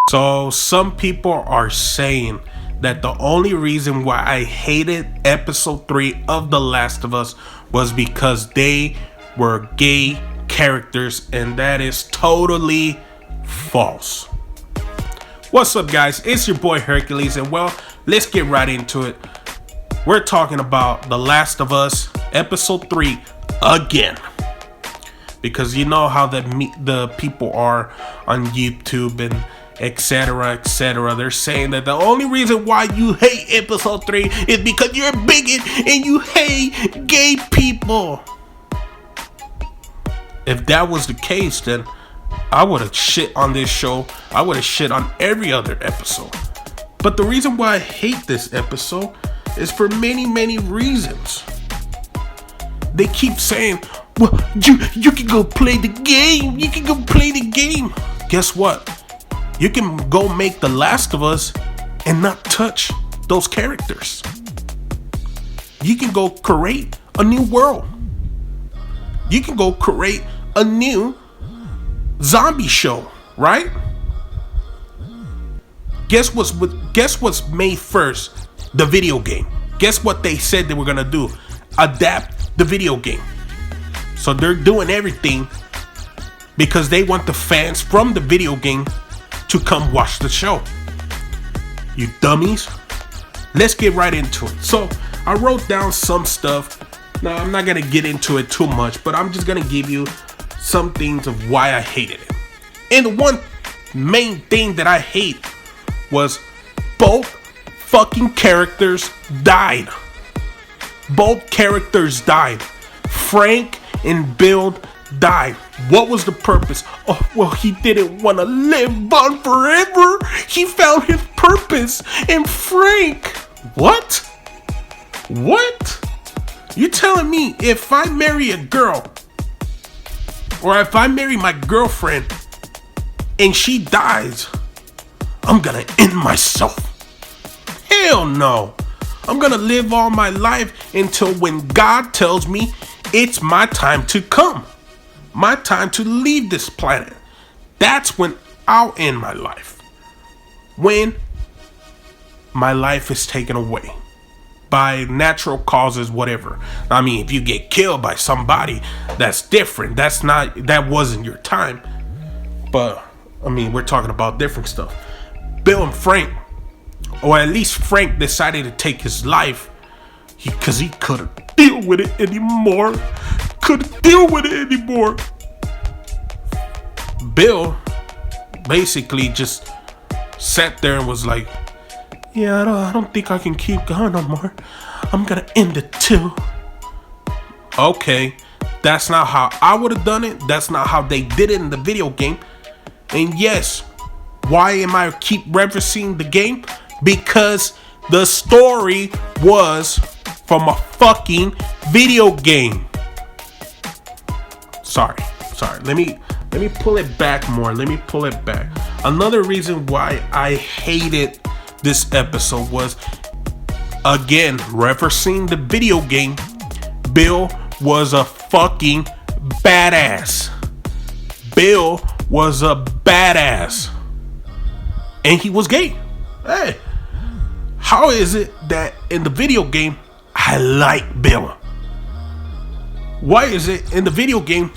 So some people are saying that the only reason why I hated episode 3 of The Last of Us was because they were gay characters, and that is totally false. What's up, guys? It's your boy Hercules, and well, let's get right into it. We're talking about The Last of Us episode 3 again, because you know how the people are on YouTube and etc. They're saying that the only reason why you hate episode 3 is because you're a bigot and you hate gay people. If that was the case, then I would have shit on this show. I would have shit on every other episode. But the reason why I hate this episode is for many reasons. They keep saying, well, you can go play the game. You can go play the game. Guess what? You can go make The Last of Us and not touch those characters. You can go create a new world. You can go create a new zombie show, right? Guess what's made first? The video game. Guess what they said they were gonna do? Adapt the video game. So they're doing everything because they want the fans from the video game to come watch the show. You dummies. Let's get right into it. So I wrote down some stuff. Now I'm not gonna get into it too much, but I'm just gonna give you some things of why I hated it. And the one main thing that I hate was both fucking characters died. Both characters died. Frank and Bill died. What was the purpose? Oh, well, he didn't want to live on forever. He found his purpose. And Frank, what? You telling me if I marry a girl, or if I marry my girlfriend and she dies, I'm gonna end myself? Hell no. I'm gonna live all my life until when God tells me it's my time to come. My time to leave this planet. That's when I'll end my life. When my life is taken away by natural causes, whatever. I mean, if you get killed by somebody, that's different. That wasn't your time. But I mean, we're talking about different stuff. Bill and Frank, or at least Frank, decided to take his life because he couldn't deal with it anymore. Bill basically just sat there and was like, yeah, I don't think I can keep going no more. I'm gonna end it too. Okay, that's not how I would have done it. That's not how they did it in the video game. And yes, why am I keep referencing the game? Because the story was from a fucking video game. Sorry. Let me pull it back more. Another reason why I hated this episode was, again, referencing the video game. Bill was a fucking badass. And he was gay. Hey, how is it that in the video game I like Bill? Why is it in the video game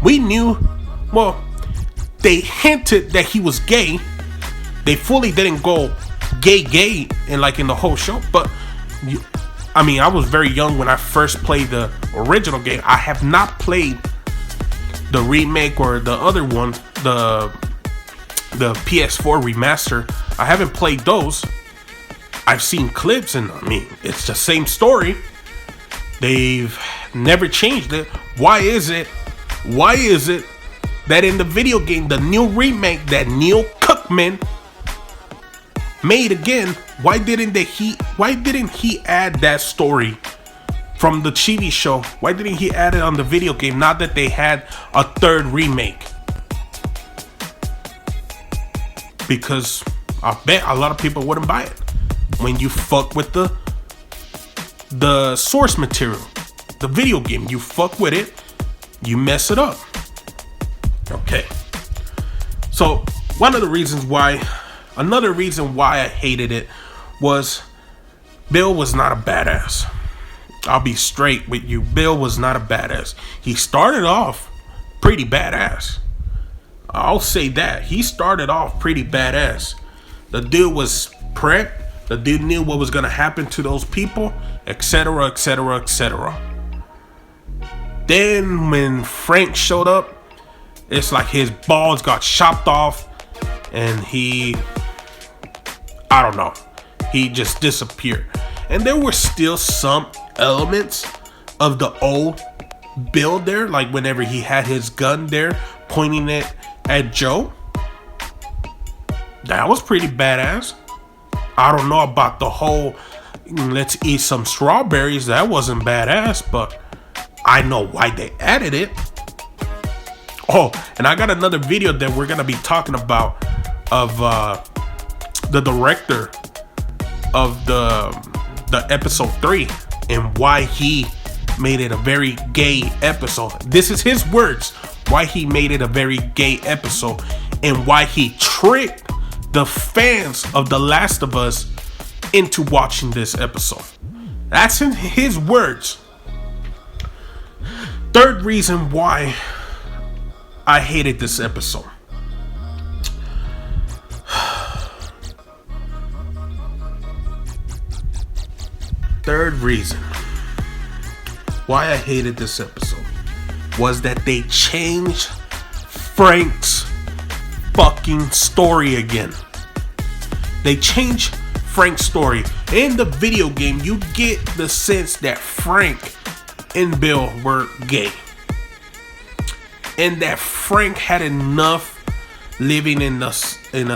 we knew, well, they hinted that he was gay. They fully didn't go gay in the whole show, but I was very young when I first played the original game. I have not played the remake or the other one, the PS4 remaster. I haven't played those. I've seen clips, and I mean, it's the same story. They've never changed it. Why is it that in the video game, the new remake that Neil Cookman made again, why didn't he add that story from the TV show? Why didn't he add it on the video game, now that they had a third remake? Because I bet a lot of people wouldn't buy it. When you fuck with the source material, the video game, you fuck with it, you mess it up. Okay. So one of the reasons why Another reason why I hated it was Bill was not a badass. I'll be straight with you. Bill was not a badass. He started off pretty badass. I'll say that. He started off pretty badass. The dude was prepped. The dude knew what was going to happen to those people, etc., etc., etc. Then when Frank showed up, it's like his balls got chopped off and I don't know, he just disappeared. And there were still some elements of the old Bill there, like whenever he had his gun there pointing it at Joe. That was pretty badass. I don't know about the whole let's eat some strawberries. That wasn't badass, but I know why they added it. Oh, and I got another video that we're gonna be talking about of the director of the episode 3 and why he made it a very gay episode. This is his words, why he made it a very gay episode and why he tricked the fans of The Last of Us into watching this episode. That's in his words. Third reason why I hated this episode. Third reason why I hated this episode was that they changed Frank's fucking story again. They changed Frank's story. In the video game, you get the sense that Frank and Bill were gay. And that Frank had enough living in a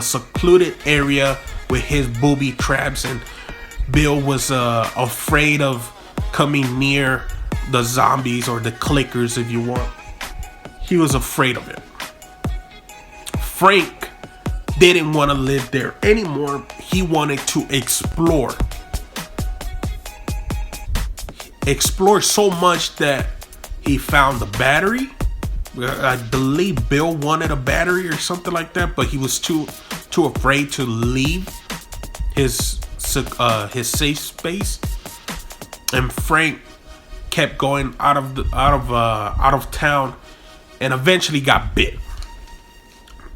secluded area with his booby traps, and Bill was afraid of coming near the zombies or the clickers, if you want. He was afraid of it. Frank didn't want to live there anymore. He wanted to explore. Explore so much that he found the battery. I believe Bill wanted a battery or something like that, but he was too afraid to leave his safe space. And Frank kept going out of town, and eventually got bit.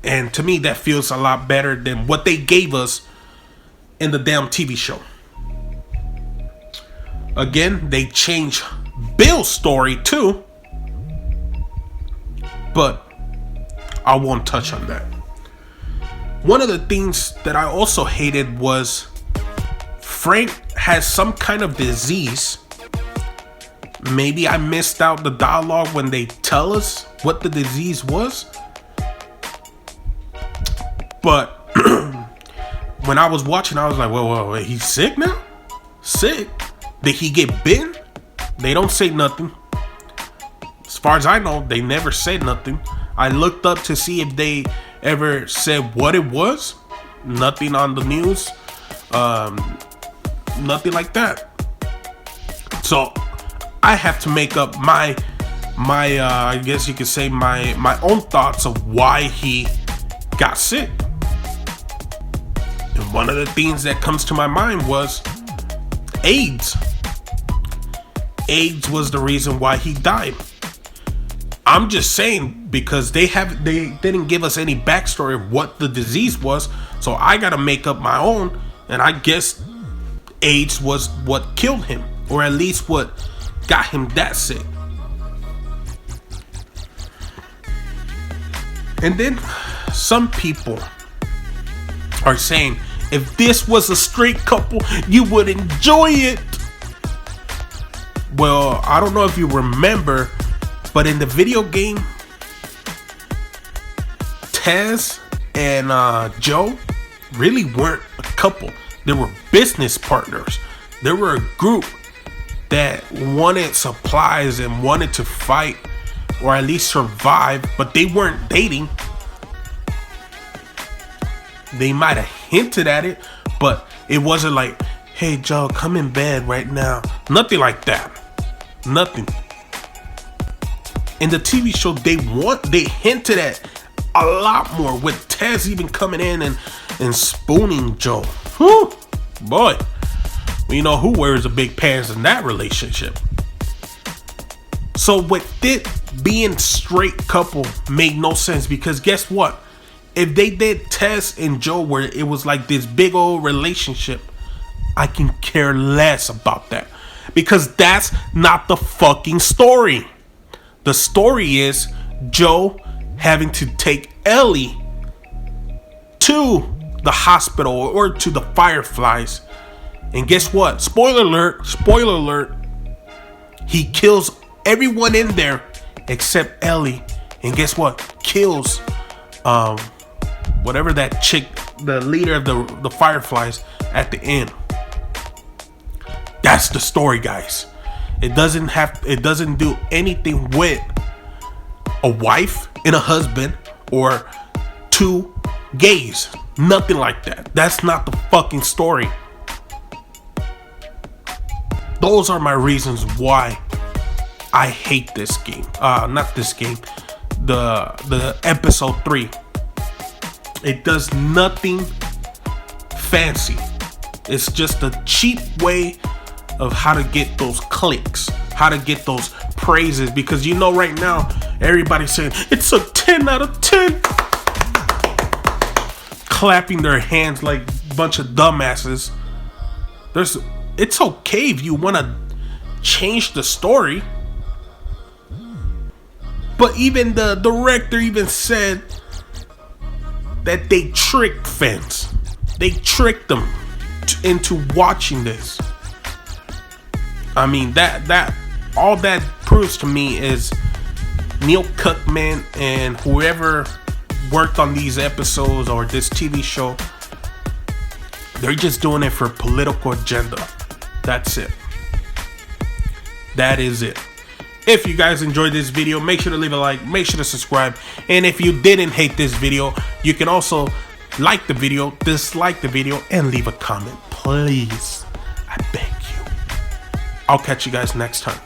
And to me, that feels a lot better than what they gave us in the damn TV show. Again, they changed Bill's story too, but I won't touch on that. One of the things that I also hated was Frank has some kind of disease. Maybe I missed out the dialogue when they tell us what the disease was. But when I was watching, I was like, whoa, he's sick now? Sick? Did he get bitten? They don't say nothing. As far as I know, they never said nothing. I looked up to see if they ever said what it was. Nothing on the news. Nothing like that. So I have to make up my I guess you could say my own thoughts of why he got sick. And one of the things that comes to my mind was AIDS. AIDS was the reason why he died. I'm just saying because they didn't give us any backstory of what the disease was, so I gotta make up my own, and I guess AIDS was what killed him, or at least what got him that sick. And then some people are saying if this was a straight couple, you would enjoy it. Well, I don't know if you remember, but in the video game, Tez and Joe really weren't a couple. They were business partners. They were a group that wanted supplies and wanted to fight, or at least survive, but they weren't dating. They might have hinted at it, but it wasn't like, hey Joe, come in bed right now. Nothing like that. Nothing. In the TV show, they hinted at a lot more, with Tez even coming in and spooning Joe. Whew, boy, we know who wears the big pants in that relationship. So with it being straight couple made no sense, because guess what? If they did Tess and Joe where it was like this big old relationship, I can care less about that, because that's not the fucking story. The story is Joe having to take Ellie to the hospital or to the Fireflies. And guess what? Spoiler alert, he kills everyone in there except Ellie. And guess what? Kills whatever that chick, the leader of the Fireflies at the end. That's the story, guys. It doesn't do anything with a wife and a husband or two gays. Nothing like that. That's not the fucking story. Those are my reasons why I hate this game. Not this game. The episode 3. It does nothing fancy. It's just a cheap way of how to get those clicks, how to get those praises, because you know right now everybody's saying it's a 10 out of 10, clapping their hands like a bunch of dumbasses. It's okay if you want to change the story, but even the director even said that they tricked fans. They tricked them into watching this. I mean, that all that proves to me is Neil Cuckman and whoever worked on these episodes or this TV show, they're just doing it for political agenda. That's it. That is it. If you guys enjoyed this video, make sure to leave a like, make sure to subscribe, and if you didn't hate this video, you can also like the video, dislike the video, and leave a comment, please. I beg you. I'll catch you guys next time.